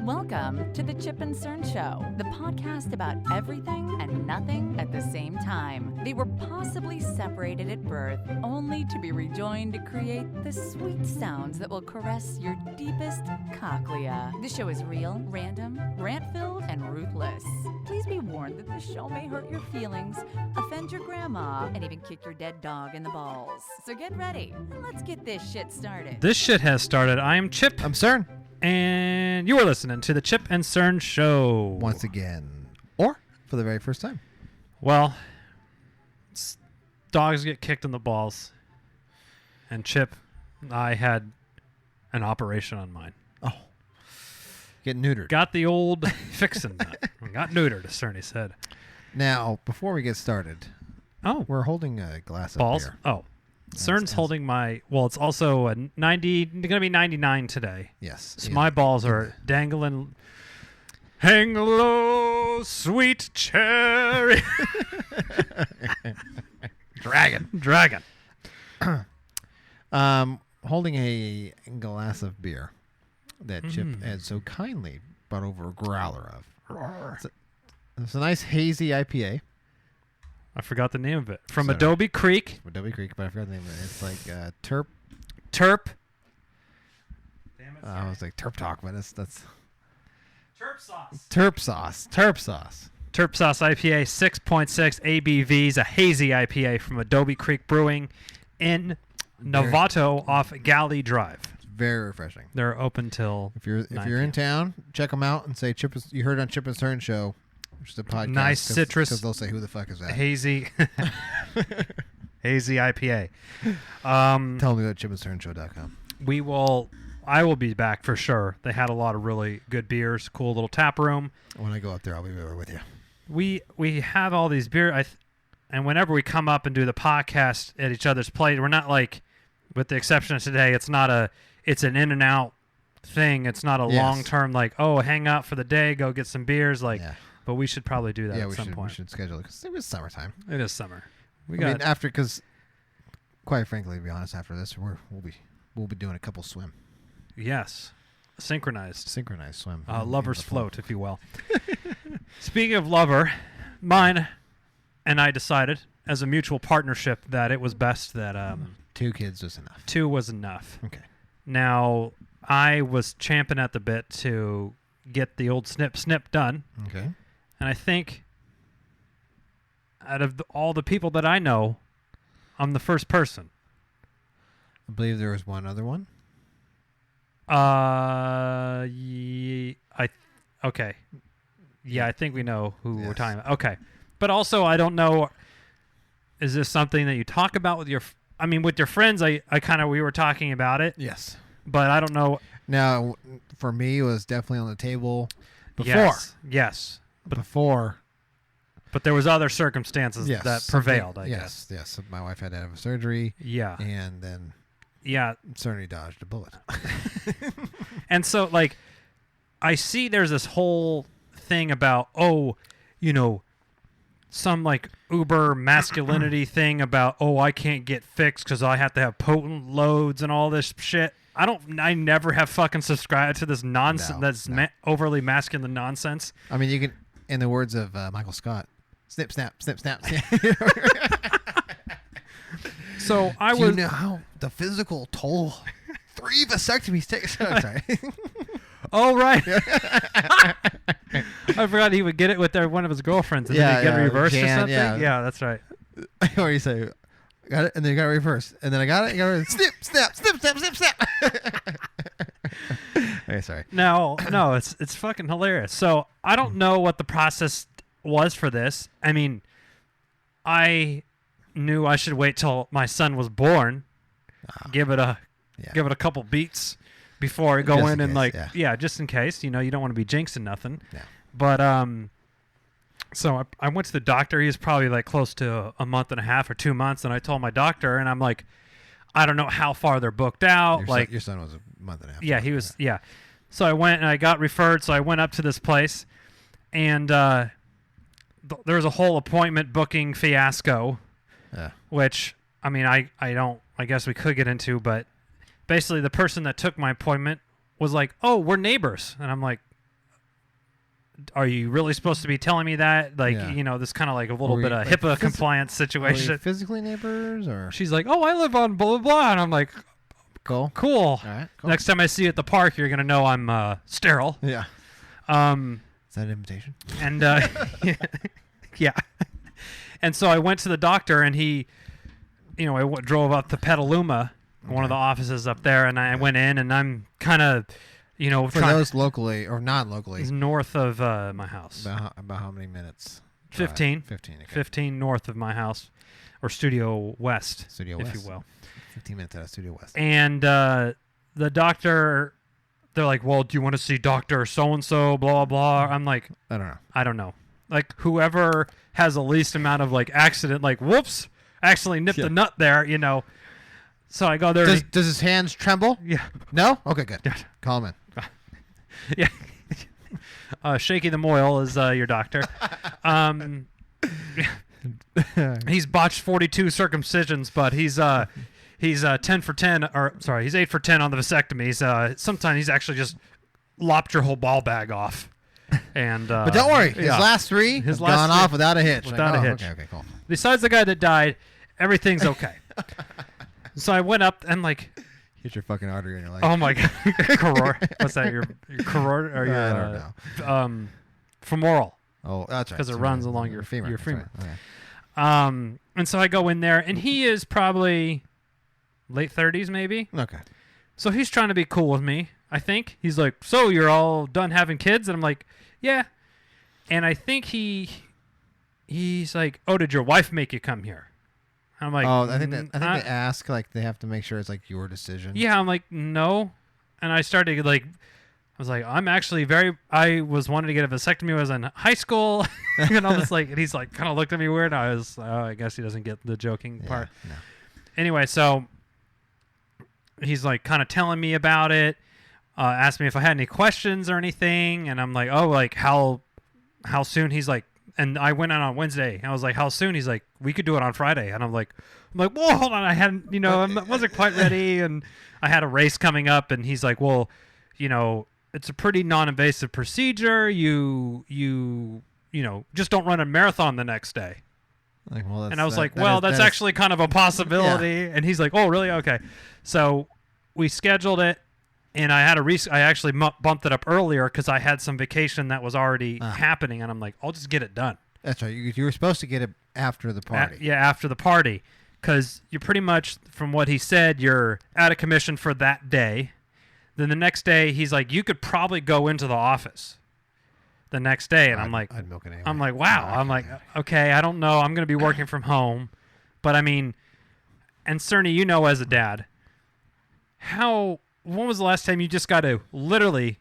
Welcome to the Chip and Cern Show, the podcast about everything and nothing at the same time. They were possibly separated at birth, only to be rejoined to create the sweet sounds that will caress your deepest cochlea. The show is real, random, rant-filled, and ruthless. Please be warned that this show may hurt your feelings, offend your grandma, and even kick your dead dog in the balls. So get ready, and let's get this shit started. This shit has started. I am Chip. I'm Cern. And you are listening to the Chip and Cern Show. Once again. Or for the very first time. Well, dogs get kicked in the balls. And Chip, I had an operation on mine. Oh. Get neutered. Got the old fixin' nut. Got neutered, as Cerny said. Now, before we get started, we're holding a glass balls? of beer. Oh. Cern's holding my, well, it's also a 90, going to be 99 today. Yes. So my balls are dangling. Hang low, sweet cherry. Dragon. Holding a glass of beer that Chip had so kindly brought over a growler of. It's a nice hazy IPA. I forgot the name of it. From Adobe Creek. Adobe Creek, but I forgot the name of it. It's like Terp. Damn it, I was like Terp Talk, but that's Terp sauce. Terp sauce. Terp sauce IPA, 6.6 ABVs, a hazy IPA from Adobe Creek Brewing in Novato off Galley Drive. It's very refreshing. They're open till if you're in town, check them out and say you heard on Chip and Cern Show. Which is a podcast. Nice citrus. Because they'll say, who the fuck is that? Hazy IPA. Tell me about chipandcernshow.com. I will be back for sure. They had a lot of really good beers, cool little tap room. When I go up there, I'll be there with you. We have all these beers, and whenever we come up and do the podcast at each other's place, we're not like, with the exception of today, it's an in and out thing. It's not a long term like, hang out for the day, go get some beers, But we should probably do that at some point. We should schedule it because it was summertime. It is summer. Because quite frankly, to be honest, after this, we'll be doing a couple swim. Yes, synchronized swim. Lover's float, if you will. Speaking of lover, mine and I decided as a mutual partnership that it was best that 2 kids was enough. 2 was enough. Okay. Now I was champing at the bit to get the old snip done. Okay. And I think out of all the people that I know, I'm the first person. I believe there was one other one. Okay. Yeah, I think we know who we're talking about. Okay. But also, I don't know, is this something that you talk about with your friends? We were talking about it. Yes. But I don't know. Now, for me, it was definitely on the table before. Yes. But there was other circumstances that prevailed, I guess. Yes. My wife had to have a surgery. Yeah. And then certainly dodged a bullet. And so, I see there's this whole thing about, some, uber masculinity thing about, I can't get fixed because I have to have potent loads and all this shit. I never have fucking subscribed to this nonsense overly masculine nonsense. I mean, you can, in the words of Michael Scott, snip, snap, snip, snap. So Do you know how the physical toll 3 vasectomies take? Sorry. Oh, right. I forgot he would get it with one of his girlfriends and then he'd get it reversed or something. Yeah, that's right. What do you say? Got it, and then you got it reversed, and then I got it. You got it. Snip, snap, snip, snap, snip, snap. Okay, sorry. No, it's fucking hilarious. So I don't know what the process was for this. I mean, I knew I should wait till my son was born, give it a couple beats before I go just in and just in case. You don't want to be jinxing nothing. Yeah. But so I went to the doctor. He was probably close to a month and a half or 2 months, and I told my doctor, and I'm like, I don't know how far they're booked out. Your son was a month and a half. Yeah, he was. Yeah. So I went and I got referred. So I went up to this place, and there was a whole appointment booking fiasco, which I guess we could get into, but basically the person that took my appointment was like, "Oh, we're neighbors," and I'm like, are you really supposed to be telling me that? Like, Yeah. this kind of like a little Were bit you, of like, HIPAA compliance Are situation. you physically neighbors or She's like, oh, I live on blah, blah, blah. And I'm like, cool? cool. All right. Cool. Next time I see you at the park, you're going to know I'm sterile. Yeah. Um, Is that an invitation? and yeah. And so I went to the doctor, and he, I drove up to Petaluma, one of the offices up there, and I went in, and I'm kind of, For those locally or not locally, it's north of my house. about how many minutes? 15. 15. Okay. 15 north of my house, or Studio West, Studio if West. you will. 15 minutes out of Studio West. And the doctor, they're like, well, do you want to see Dr. So-and-so, blah, blah. I'm like, I don't know. Like, whoever has the least amount of, like, accident, like, whoops, actually nipped the nut there, So I go there. Does his hands tremble? Yeah. No? Okay, good. Yeah. Call him in. Yeah. Shaky the Moyle is your doctor. He's botched 42 circumcisions, but he's 10 for 10, or sorry, he's 8 for 10 on the vasectomies. Sometimes he's actually just lopped your whole ball bag off. And but don't worry, his last three have gone off without a hitch. Without a hitch. Okay, cool. Besides the guy that died, everything's okay. So I went up and like, hit your fucking artery in your leg. oh my god, what's that? Your carotid or your I don't know. femoral? Oh, that's right. Because it runs along your femur. Your that's femur. right. Okay. And so I go in there, and he is probably late 30s, maybe. Okay. So he's trying to be cool with me, I think. He's like, so you're all done having kids? And I'm like, yeah. And I think he's like, oh, did your wife make you come here? I'm like, oh, I think they ask, like, they have to make sure it's like your decision. yeah. I'm like, no. And I started like, I was like, I was wanting to get a vasectomy when I was in high school. And I was like, and he's like, kind of looked at me weird. I was, I guess he doesn't get the joking part. No. Anyway, so he's like kind of telling me about it, asked me if I had any questions or anything. And I'm like, oh, like how soon? He's like, and I went out on Wednesday. I was like, how soon? He's like, we could do it on Friday. And I'm like, whoa, hold on. I hadn't, I wasn't quite ready. And I had a race coming up. And he's like, well, it's a pretty non-invasive procedure. You just don't run a marathon the next day. Like, well, and I was that's actually kind of a possibility. Yeah. And he's like, oh, really? Okay. So we scheduled it, and I had I actually bumped it up earlier because I had some vacation that was already happening, and I'm like, I'll just get it done. That's right. You were supposed to get it after the party. After the party, because you're pretty much, from what he said, you're out of commission for that day. Then the next day, he's like, you could probably go into the office the next day. And I'm like, I'd milk it anyway. I'm like, wow. I'm like, okay, I don't know. I'm going to be working from home. But I mean, and Cerny, as a dad, when was the last time you just got to literally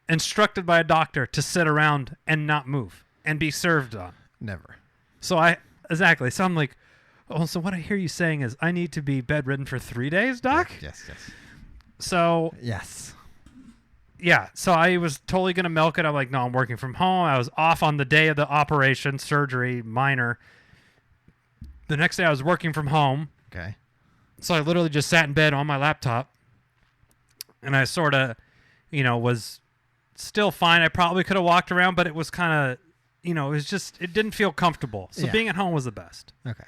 instructed by a doctor to sit around and not move and be served on? Never. So exactly. So I'm like, oh, so what I hear you saying is I need to be bedridden for 3 days, Doc? Yes. So yes. Yeah, so I was totally going to milk it. I'm like, no, I'm working from home. I was off on the day of the operation, surgery, minor. The next day I was working from home. Okay. So I literally just sat in bed on my laptop. And I sort of, was still fine. I probably could have walked around, but it was kind of, it didn't feel comfortable. So being at home was the best. Okay.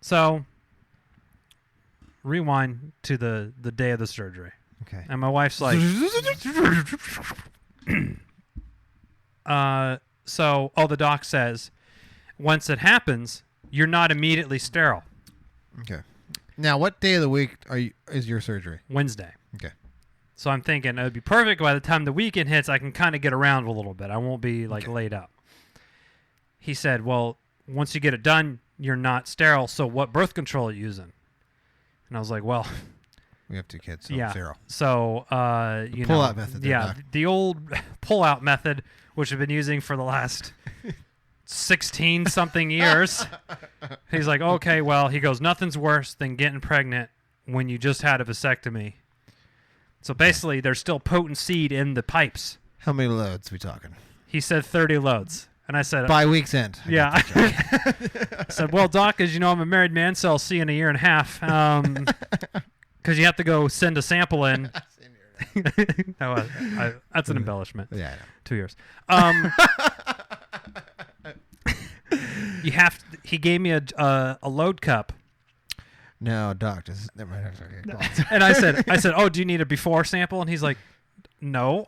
So rewind to the day of the surgery. Okay. And my wife's like, the doc says, once it happens, you're not immediately sterile. Okay. Now, what day of the week is your surgery? Wednesday. Okay. So I'm thinking it would be perfect. By the time the weekend hits, I can kind of get around a little bit. I won't be laid up. He said, well, once you get it done, you're not sterile. So what birth control are you using? And I was like, well, we have 2 kids, so yeah. 0. So, pull-out method. The old pull-out method, which I've been using for the last 16-something years. He's like, okay, well, he goes, nothing's worse than getting pregnant when you just had a vasectomy. So basically, there's still potent seed in the pipes. How many loads are we talking? He said 30 loads. And I said... By week's end. Yeah. I said, well, Doc, as you know, I'm a married man, so I'll see you in a year and a half. Because you have to go send a sample in That's an embellishment. Yeah, I know. 2 years. He gave me a load cup. No, doctor. Never mind. Okay, And I said, oh, do you need a before sample? And he's like, no.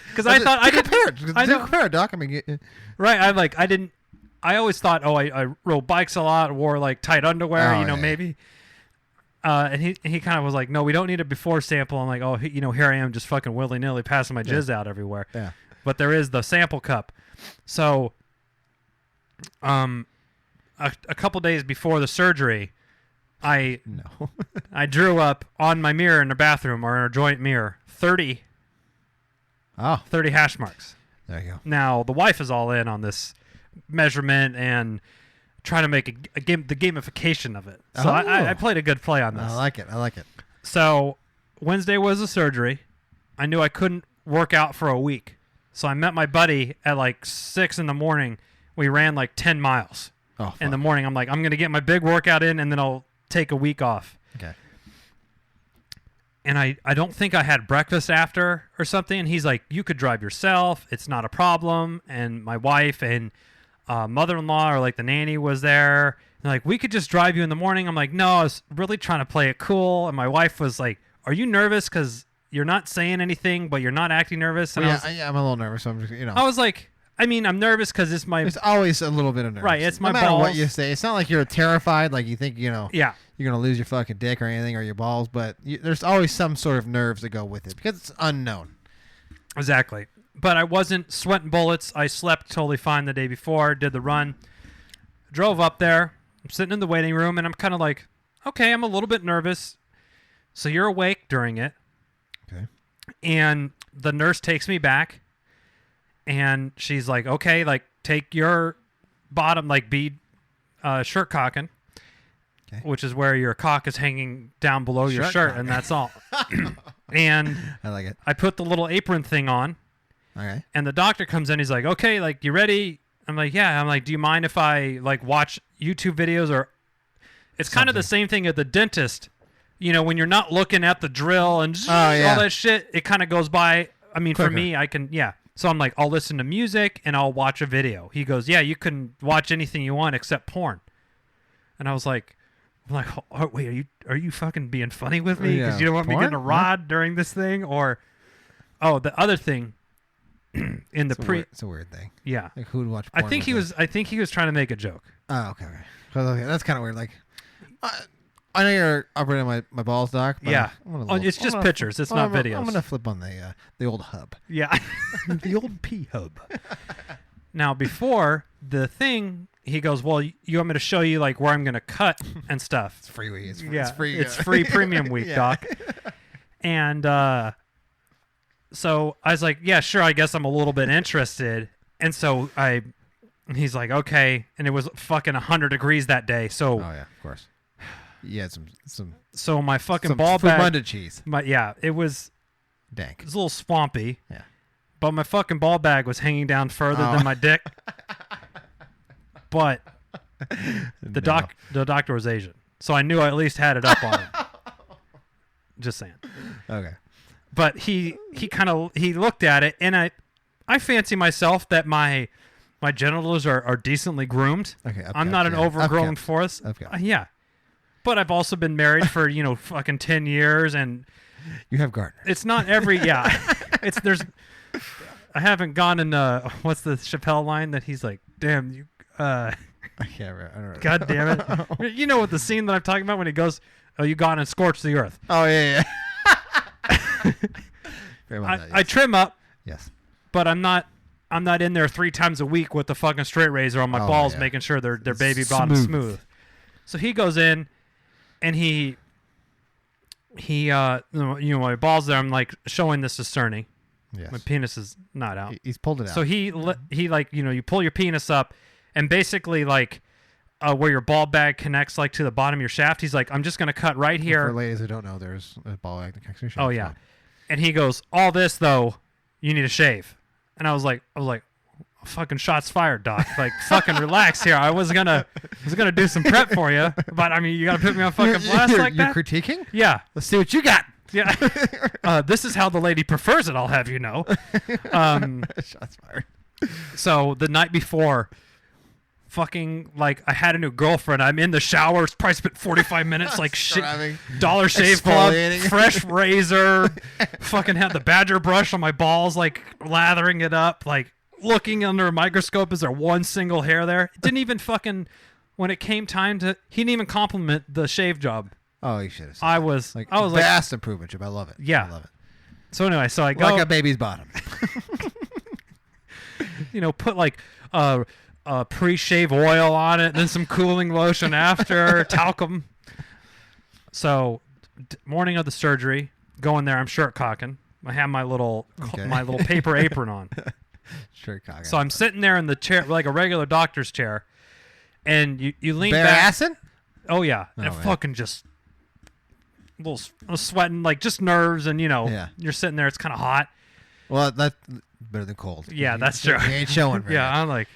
Because I thought I didn't. I know. Compare, doc. I mean, Right. I always thought, I rode bikes a lot, wore like tight underwear, maybe. And he kind of was like, no, we don't need a before sample. I'm like, oh, here I am just fucking willy-nilly passing my jizz out everywhere. Yeah. But there is the sample cup. So a couple days before the surgery, I drew up on my mirror in the bathroom or in a joint mirror 30 hash marks. There you go. Now, the wife is all in on this measurement and trying to make the gamification of it. So I played a good play on this. I like it. So Wednesday was the surgery. I knew I couldn't work out for a week. So I met my buddy at like 6 in the morning. We ran like 10 miles in the morning. I'm like, I'm going to get my big workout in and then I'll take a week off. Okay. And I don't think I had breakfast after or something. And he's like, you could drive yourself. It's not a problem. And my wife and mother-in-law or like the nanny was there. And like, we could just drive you in the morning. I'm like, no, I was really trying to play it cool. And my wife was like, are you nervous? Because you're not saying anything, but you're not acting nervous. And I'm a little nervous. So I'm just, I was like, I'm nervous because it's my... There's always a little bit of nerves. Right, it's my balls. No matter balls. what you say. It's not like you're terrified, like you think, Yeah. you're going to lose your fucking dick or anything or your balls, but there's always some sort of nerves that go with it because it's unknown. Exactly. But I wasn't sweating bullets. I slept totally fine the day before, did the run, drove up there. I'm sitting in the waiting room, and I'm kind of like, okay, I'm a little bit nervous. So you're awake during it. Okay. And the nurse takes me back, and she's like, okay, like, take your bottom, like, bead shirt cocking, which is where your cock is hanging down below your shirt, and that's all. And I like it. I put the little apron thing on. Okay. And the doctor comes in. He's like, okay, like, you ready? I'm like, yeah. I'm like, do you mind if I, like, watch YouTube videos? Or it's kind of the same thing at the dentist. When you're not looking at the drill and all that shit, it kind of goes by. I mean, Quicker. for me, I can, So I'm like, I'll listen to music and I'll watch a video. He goes, yeah, you can watch anything you want except porn. And I was like, oh, wait, are you fucking being funny with me? Because you don't want me getting a rod during this thing? Or, the other thing in the it's a weird thing. Yeah. Like who would watch porn? I think he was trying to make a joke. Oh, okay. That's kind of weird. Like, I know you're operating my balls, doc. But it's just pictures. It's not videos. I'm gonna flip on the old hub. Yeah. The old P hub. Now, before the thing, he goes, well, you want me to show you like where I'm gonna cut and stuff. It's free week. It's free. It's free premium week, doc. And so I was like, yeah, sure. I guess I'm a little bit interested. And so he's like, okay. And it was fucking 100 degrees that day. So. Oh yeah, of course. Yeah, some. So my fucking some ball bag. Munda cheese. It was dank. It was a little swampy. Yeah. But my fucking ball bag was hanging down further than my dick. But the doctor was Asian, so I knew I at least had it up on him. Just saying. Okay. But he looked at it, and I fancy myself that my genitals are decently groomed. Okay. I'm not an overgrown forest. Yeah. But I've also been married for, fucking 10 years, and you have gardeners. It's not every I haven't gone in what's the Chappelle line that he's like, damn you I don't know. God damn it. You know what the scene that I'm talking about when he goes, oh, you gone and scorched the earth. Oh yeah. I trim up. Yes. But I'm not in there 3 times a week with the fucking straight razor on my balls, making sure they're baby bottom smooth. So he goes in, and he my balls there. I'm like showing this to Cerny. Yes. My penis is not out. He's pulled it out. So he like you pull your penis up, and basically like where your ball bag connects like to the bottom of your shaft. He's like, I'm just gonna cut right here. For ladies who don't know, there's a ball bag that connects to your shaft. Oh yeah, and he goes, all this though, you need to shave. And I was like, fucking shots fired, doc. Like, fucking relax here. I was gonna do some prep for you, but I mean, you gotta put me on fucking blast like that. You're critiquing? Yeah. Let's see what you got. Yeah. This is how the lady prefers it, I'll have you know. Shots fired. So the night before, fucking, like, I had a new girlfriend. I'm in the shower. It's probably spent 45 minutes, like, shit. Dollar Shave Club, fresh razor, fucking had the badger brush on my balls, like, lathering it up, like, looking under a microscope. Is there one single hair there? It didn't even fucking, when it came time to, he didn't even compliment the shave job. Oh, you should have said I was like, like, vast improvement, Chip. I love it. Yeah. I love it. So anyway, so I go. Like a baby's bottom. You know, put like pre-shave oil on it, then some cooling lotion after, talcum. So, morning of the surgery, going there, I'm shirt cocking. I have my little paper apron on. Shirt cocking. So I'm sitting there in the chair, like a regular doctor's chair, and you lean bare back. assing? Oh yeah, Oh, and man. fucking just little sweating, like just nerves, and Yeah. you're sitting there. It's kind of hot. Well, that's better than cold. Yeah, that's true. He ain't showing very Yeah, much. I'm like,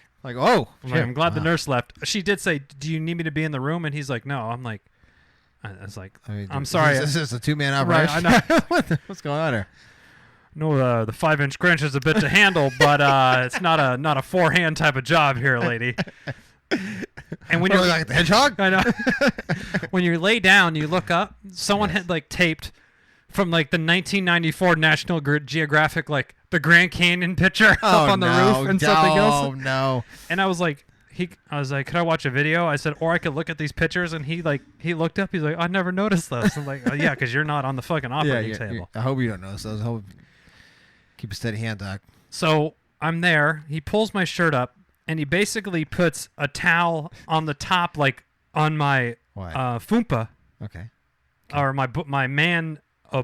I'm glad the nurse left. She did say, "Do you need me to be in the room?" And he's like, "No." I'm like, I was like, I'm sorry. This is a 2-man Right, operation. I know. What's going on here? No, the 5-inch Grinch is a bit to handle, but it's not a 4-hand type of job here, lady. And when What, you're like the hedgehog? I know. When you lay down, you look up. Someone had like taped from like the 1994 National Geographic, like the Grand Canyon picture up on the roof and something else. Oh no! And I was like, could I watch a video? I said, or I could look at these pictures. And he looked up. He's like, I never noticed this. I'm like, oh, yeah, because you're not on the fucking operating table. I hope you don't notice those. Keep a steady hand, Doc. So I'm there. He pulls my shirt up, and he basically puts a towel on the top, like on my fupa, Okay. or my man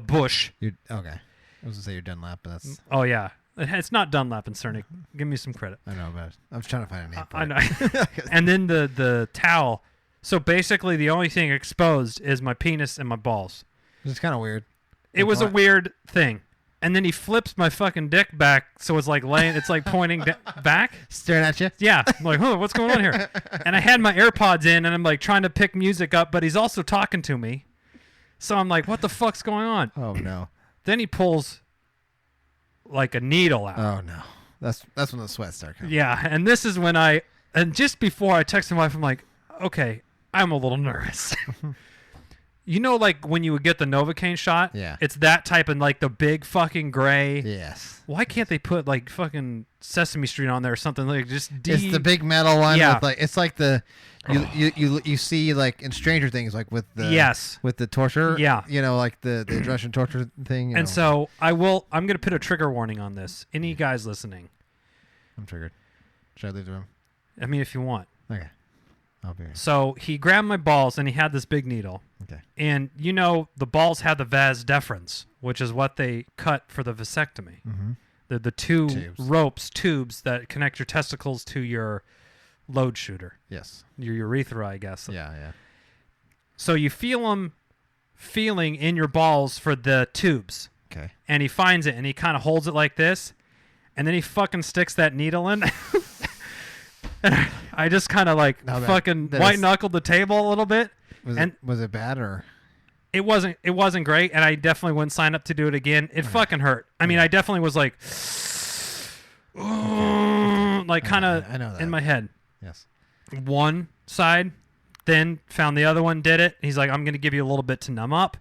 bush. Okay. I was gonna say you're Dunlap, but that's. Oh yeah, it's not Dunlap and Cerny. Give me some credit. I know, but I was trying to find a name for I it. know. And then the towel. So basically, the only thing exposed is my penis and my balls. It's kind of weird. It was a weird thing. And then he flips my fucking dick back, so it's like it's like pointing back. Staring at you? Yeah. I'm like, what's going on here? And I had my AirPods in, and I'm like trying to pick music up, but he's also talking to me. So I'm like, what the fuck's going on? Oh no. Then he pulls like a needle out. Oh no. That's when the sweat starts coming. Yeah. And this is when and just before I texted my wife, I'm like, okay, I'm a little nervous. You know, like when you would get the Novocaine shot? Yeah. It's that type of like the big fucking gray. Yes. Why can't they put like fucking Sesame Street on there or something like just It's the big metal one. Yeah. With like it's like the you see like in Stranger Things like with the with the torture. Yeah. You know, like the Russian torture thing. You And know. so I'm gonna put a trigger warning on this. Any guys listening? I'm triggered. Should I leave the room? I mean, if you want. Okay. I'll be here. So he grabbed my balls and he had this big needle. Okay. And you know the balls have the vas deferens, which is what they cut for the vasectomy. Mm-hmm. The two Tubes. tubes that connect your testicles to your load shooter, Yes. your urethra, I guess. Yeah. So you feel them feeling in your balls for the tubes. Okay. And he finds it and he kind of holds it like this, and then he fucking sticks that needle in. And I just kind of like fucking white knuckled the table a little bit. Was it bad or? It wasn't great, and I definitely wouldn't sign up to do it again. It fucking hurt. I mean, I definitely was like, like kind of in my head. Yes. One side, then found the other one, did it. He's like, I'm gonna give you a little bit to numb up,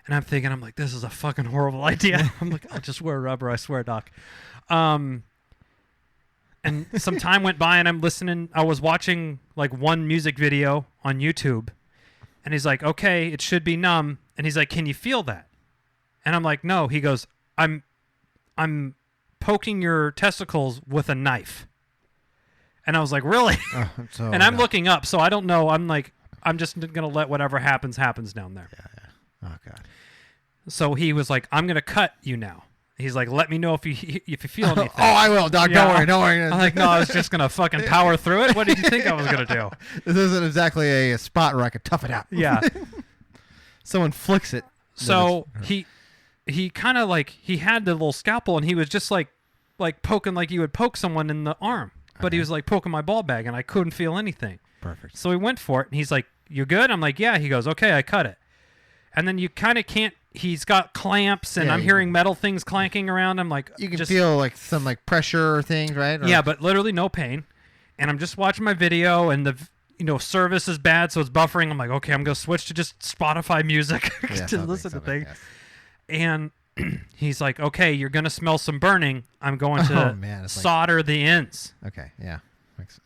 and I'm thinking, I'm like, this is a fucking horrible idea. I'm like, I'll just wear rubber. I swear, doc. And some time went by, and I'm listening. I was watching like one music video on YouTube, and he's like, okay, it should be numb. And he's like, can you feel that? And I'm like, no. He goes, I'm poking your testicles with a knife. And I was like, really? And I'm looking up, so I don't know. I'm like, I'm just gonna let whatever happens down there. Yeah. Oh God. So he was like, I'm gonna cut you now. He's like, let me know if you feel anything. Oh, I will, Doc. Yeah. Don't worry. I'm like, no, I was just gonna fucking power through it. What did you think I was gonna do? This isn't exactly a spot where I could tough it out. Yeah. Someone flicks it. So he kind of like, he had the little scalpel, and he was just like poking like you would poke someone in the arm. But he was like poking my ball bag, and I couldn't feel anything. Perfect. So he went for it, and he's like, you good? I'm like, yeah. He goes, okay, I cut it. And then you kind of can't, he's got clamps, and Yeah, I'm you hearing can- metal things clanking around. I'm like, You can just, feel like some like pressure things, right? Or- yeah, but literally no pain. And I'm just watching my video, and the service is bad, so it's buffering. I'm like, okay, I'm gonna switch to just Spotify music Yeah, to listen to things. yes. And he's like, okay, you're gonna smell some burning. I'm going to Oh, man, it's like- solder the ends. Okay, yeah.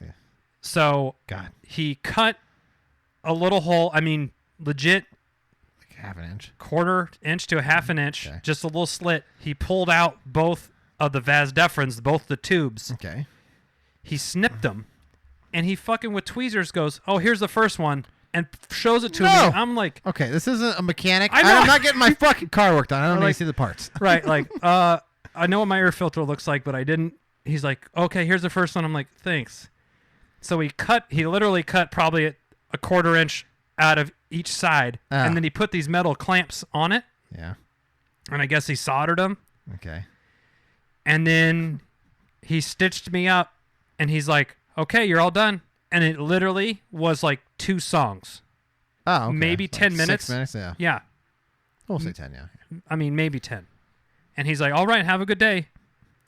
Yeah. So God, he cut a little hole. I mean, legit like half an inch. quarter inch to a half an inch, Okay. just a little slit. He pulled out both of the vas deferens, both the tubes. Okay. He snipped them, and he fucking with tweezers goes, oh, here's the first one, and shows it to me. No! I'm like, Okay, this isn't a mechanic. I know. I'm not getting my fucking car worked on. I don't Or need like- to see the parts. right, like, I know what my air filter looks like, but I didn't. He's like, okay, here's the first one. I'm like, thanks. So he literally cut probably a quarter inch out of each side, Ah. and then he put these metal clamps on it, Yeah. and I guess he soldered them, Okay. and then he stitched me up, and he's like, okay, you're all done. And it literally was like 2 songs. Oh, okay. Maybe Like 10 minutes. 6 minutes, yeah. Yeah. We'll say 10, yeah. I mean, maybe 10. And he's like, all right, have a good day.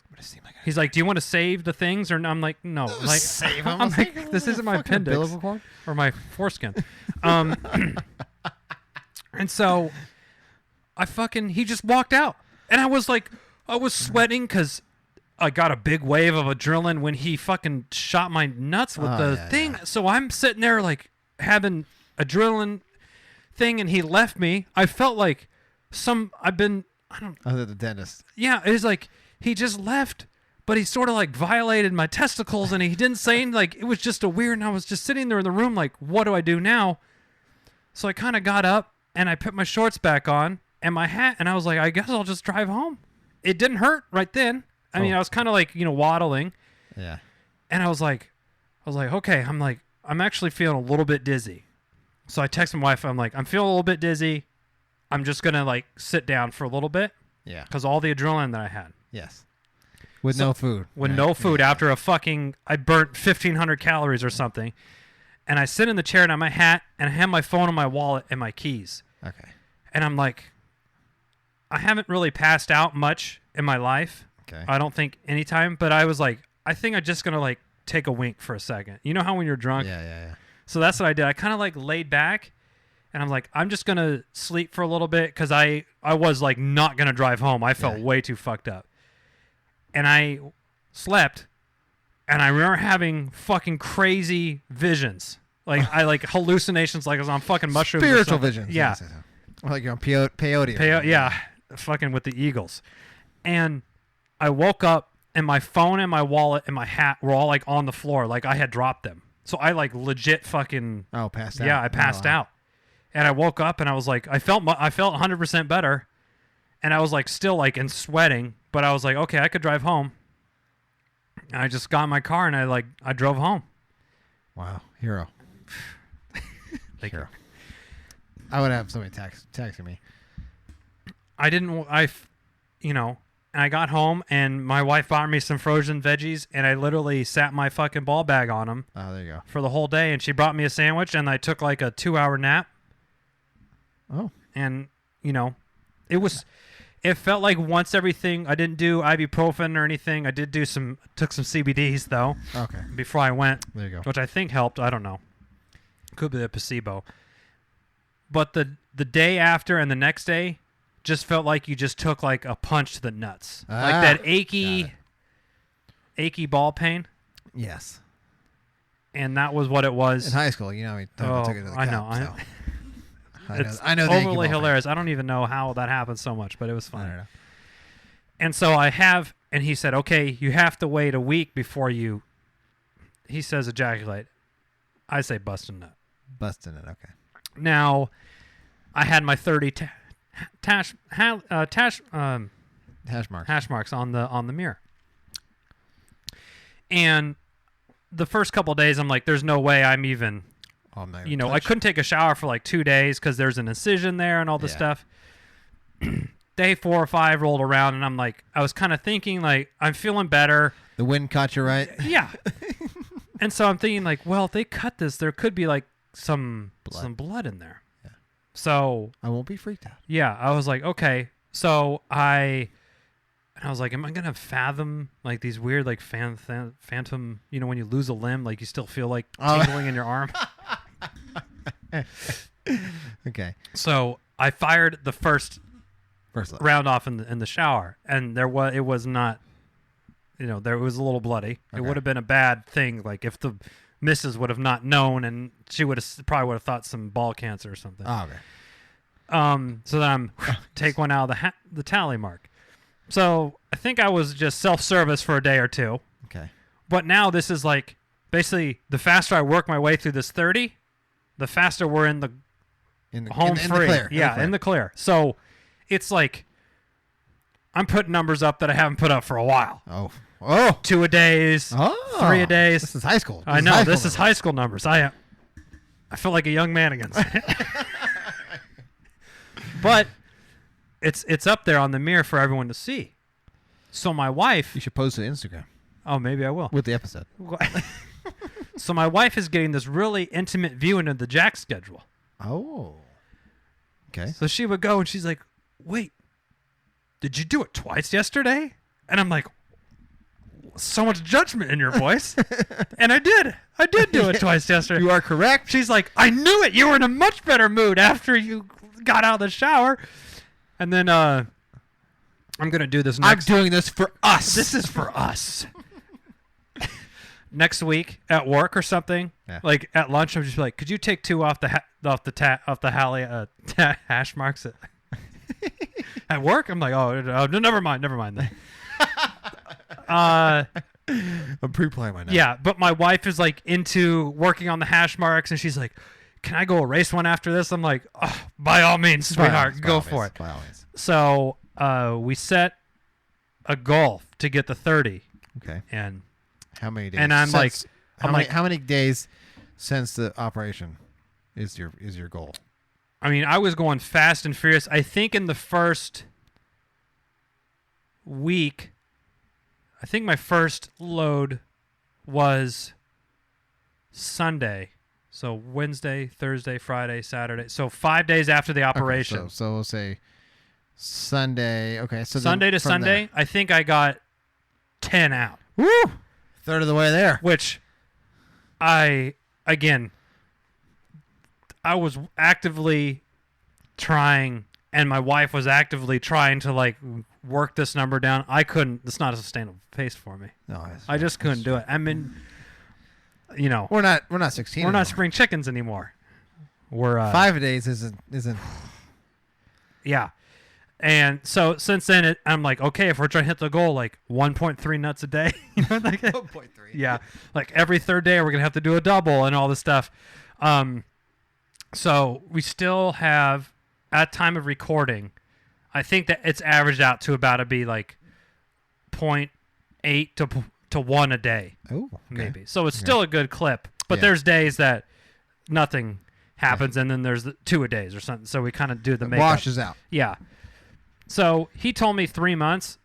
But it seemed like He's like, do you want to save the things? Or I'm like, no. Like, save 'em. I'm like, this isn't my Fucking appendix umbilical cord? or my foreskin. And so he just walked out. And I was sweating because I got a big wave of adrenaline when he fucking shot my nuts with Oh, the yeah, thing. yeah. So I'm sitting there like having adrenaline thing, and he left me. I felt like Other the dentist. yeah, it was like he just left, but he sort of like violated my testicles, and he didn't say anything. Like, it was just a weird, and I was just sitting there in the room like, what do I do now? So I kind of got up, and I put my shorts back on and my hat, and I was like, I guess I'll just drive home. It didn't hurt right then. I mean, I was kind of like, waddling, Yeah. and I was like, okay, I'm actually feeling a little bit dizzy. So I text my wife, I'm like, I'm feeling a little bit dizzy. I'm just going to like sit down for a little bit Yeah. because all the adrenaline that I had. Yes. With So- no food. With Right. no food after I burnt 1,500 calories or something. And I sit in the chair and I have my hat and I have my phone and my wallet and my keys. Okay. And I'm like, I haven't really passed out much in my life. Okay. I don't think anytime, but I was like, I think I'm just going to like take a wink for a second. You know how when you're drunk? Yeah. So that's what I did. I kind of like laid back and I'm like, I'm just going to sleep for a little bit because I was like not going to drive home. I felt Yeah. way too fucked up. And I slept and I remember having fucking crazy visions. Like I like hallucinations like I was on fucking mushrooms. or Spiritual something. visions. Yeah. Or like you're on peyote. Yeah. Fucking with the Eagles. And I woke up and my phone and my wallet and my hat were all like on the floor. Like I had dropped them. So I like legit fucking, Oh, passed out. yeah, I passed Oh, wow. out. And I woke up and I was like, I felt 100% better. And I was like still like in sweating, but I was like, okay, I could drive home. And I just got in my car and I drove home. Wow. Hero. Thank you. Hero. I would have somebody texting me. And I got home and my wife bought me some frozen veggies and I literally sat my fucking ball bag on them Oh, there you go. for the whole day. And she brought me a sandwich and I took like a 2-hour nap. Oh. And, it felt like once everything, I didn't do ibuprofen or anything. I did took some CBDs though Okay. before I went, There you go. which I think helped. I don't know. Could be a placebo. But the day after and the next day just felt like you just took like a punch to the nuts. Like Ah, that got achy ball pain. Yes. And that was what it was. In high school, we took it to the I cup, know. so. It's I know the achy overly ball pain. hilarious. I don't even know how that happened so much, but it was I fun. don't know. And so and he said, okay, you have to wait a week before he says ejaculate. I say bust a nut. Busting it. Okay. Now, I had my 30 hash marks on the mirror. And the first couple of days, I'm like, there's no way I'm even, Oh, I'm not I couldn't take a shower for like 2 days because there's an incision there and all this Yeah. stuff. Day 4 or 5 rolled around and I'm like, I was kind of thinking like, I'm feeling better. The wind caught you right. Yeah. And so I'm thinking like, well, if they cut this, there could be like some Blood. blood in there. Yeah. So I won't be freaked out. yeah, I was like, okay. So I was like, am I gonna fathom like these weird like phantom? You know, when you lose a limb, like you still feel like tingling in your arm. Okay. So I fired the first First round off in the shower, and it was not, there was a little bloody. Okay. It would have been a bad thing, like if the missus would have not known, and she probably would have thought some ball cancer or something. Oh, okay. So then I'm take one out of the tally mark. So I think I was just self-service for a day or two. Okay. But now this is like basically the faster I work my way through this 30, the faster we're in the home free. In the clear. Yeah, in the clear. So it's like I'm putting numbers up that I haven't put up for a while. Oh. 2 a days, 3 a days. This is high school. I know. This is high school numbers. I feel like a young man again. But it's up there on the mirror for everyone to see. So my wife. You should post it to Instagram. Oh, maybe I will. With the episode. So my wife is getting this really intimate view into the Jack schedule. Oh. Okay. So she would go and she's like, wait, did you do it twice yesterday? And I'm like, so much judgment in your voice. And I did do it twice yesterday. You are correct. She's like, I knew it. You were in a much better mood after you got out of the shower. And then I'm going to do this next. I'm doing this for us. This is for us. Next week at work or something, like at lunch, I'm just like, could you take 2 off the hash marks at work? I'm like, oh, never mind then. I'm pre-playing my notes. Yeah, but my wife is like into working on the hash marks, and she's like, can I go erase one after this? I'm like, oh, by all means, sweetheart, go for it. By all means. So we set a goal to get the 30. Okay. And how many days? And I'm like, how many days since the operation is your goal? I mean, I was going fast and furious. I think in the first week, I think my first load was Sunday. So Wednesday, Thursday, Friday, Saturday. So 5 days after the operation. Okay, so we'll say Sunday. Okay, so Sunday to Sunday, I think I got 10 out. Woo! Third of the way there. Which I was actively trying, and my wife was actively trying to like work this number down. I couldn't. It's not a sustainable pace for me. No, I just couldn't do it. I mean, we're not 16. We're not spring chickens anymore. We're 5 days isn't. Yeah. And so since then, I'm like, okay, if we're trying to hit the goal, like 1.3 nuts a day, like 1.3. Yeah, like every third day we're gonna have to do a double and all this stuff. So we still have, at time of recording, I think that it's averaged out to about be like 0.8 to 1 a day. Oh, okay. Maybe. So it's still a good clip, but there's days that nothing happens, and then there's 2 a days or something. So we kind of do the makeup. Washes out. Yeah. So he told me 3 months.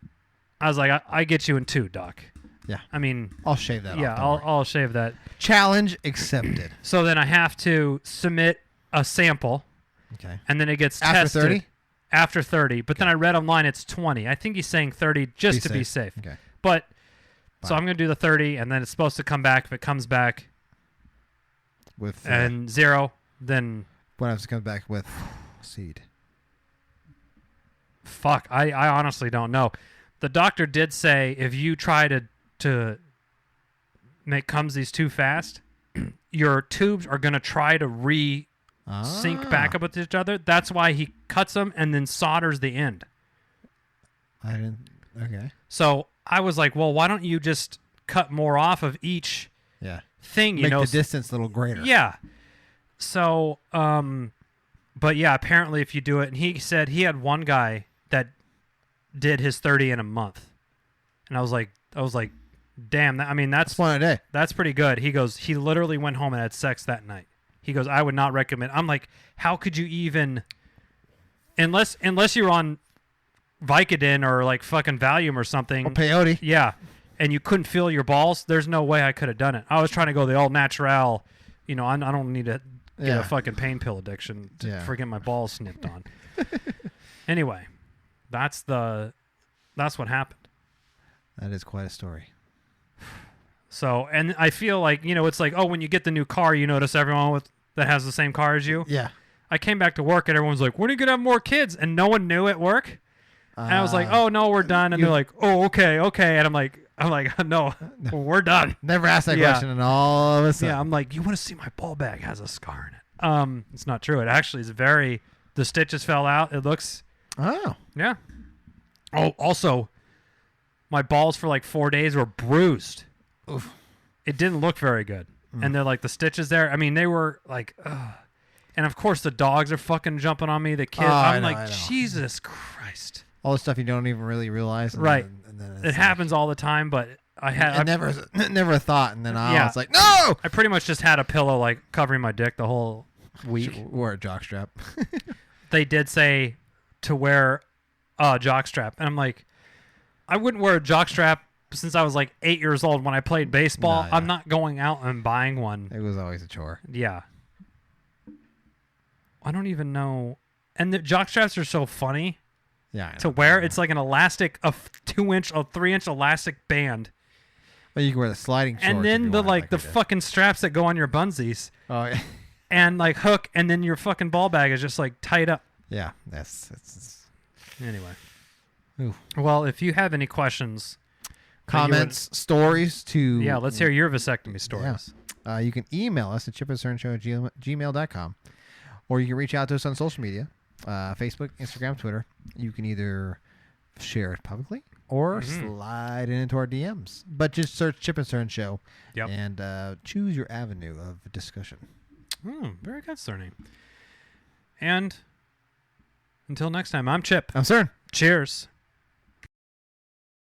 I was like, I get you in 2, Doc. Yeah. I mean, I'll shave that yeah, off. I'll shave that. Challenge accepted. So then I have to submit a sample. Okay. And then it gets After tested. 30? After 30. But then I read online it's 20. I think he's saying 30 just to be safe. Okay. But, so I'm going to do the 30, and then it's supposed to come back. If it comes back with and 0, then... What else comes back with? Seed. Fuck, I honestly don't know. The doctor did say if you try to make Cumsies too fast, your tubes are going to try to sync back up with each other. That's why he cuts them and then solders the end. I didn't. Okay. So I was like, well, why don't you just cut more off of each thing? Make the distance a little greater. Yeah. So, but yeah, apparently if you do it, and he said he had one guy that did his 30 in a month, and I was like, damn, that's one a day. That's pretty good. He goes, he literally went home and had sex that night. He goes, I would not recommend. I'm like, how could you even, unless you're on Vicodin or like fucking Valium or something. Or peyote. Yeah. And you couldn't feel your balls. There's no way I could have done it. I was trying to go the all natural, I don't need to get Yeah. a fucking pain pill addiction to Yeah. freaking my balls snipped on. Anyway, that's what happened. That is quite a story. So, and I feel like, it's like, oh, when you get the new car, you notice everyone that has the same car as you. Yeah. I came back to work and everyone's like, when are you going to have more kids? And no one knew at work. And I was like, oh, no, we're done. And they're like, oh, okay. And I'm like, no, we're done. Never asked that Yeah. question, and all of a sudden. Yeah, I'm like, you want to see my ball bag has a scar in it. It's not true. It actually is the stitches fell out. It looks, Oh. yeah. Oh, also, my balls for like 4 days were bruised. Oof. It didn't look very good. And they're like the stitches there. I mean, they were like, ugh. And of course the dogs are fucking jumping on me. The kids. I I'm know, like, I know. Jesus Christ. All the stuff you don't even really realize. And Right. Then it's It like- happens all the time, but never a thought, and then I Yeah. was like, no. I pretty much just had a pillow like covering my dick the whole week. Wore a jockstrap. They did say to wear a jockstrap, and I'm like, I wouldn't wear a jockstrap since I was like 8 years old when I played baseball. No, yeah. I'm not going out and buying one. It was always a chore. Yeah. I don't even know. And the jockstraps are so funny Yeah. I to know. wear. It's like an elastic, a 3-inch elastic band, Well, you can wear the sliding shorts. and if then you the want, the we did. fucking straps that go on your bunsies, Oh yeah. and like hook, and then your fucking ball bag is just like tied up. Yeah. That's Anyway. Ooh. Well, if you have any questions, comments, stories to. yeah, let's hear your vasectomy stories. You can email us at chipandcernshow@gmail.com, or you can reach out to us on social media, Facebook, Instagram, Twitter. You can either share it publicly or slide it into our DMs. But just search Chip and Cern Show and choose your avenue of discussion. Very good, Cerny. And until next time, I'm Chip. I'm Cern. Cheers.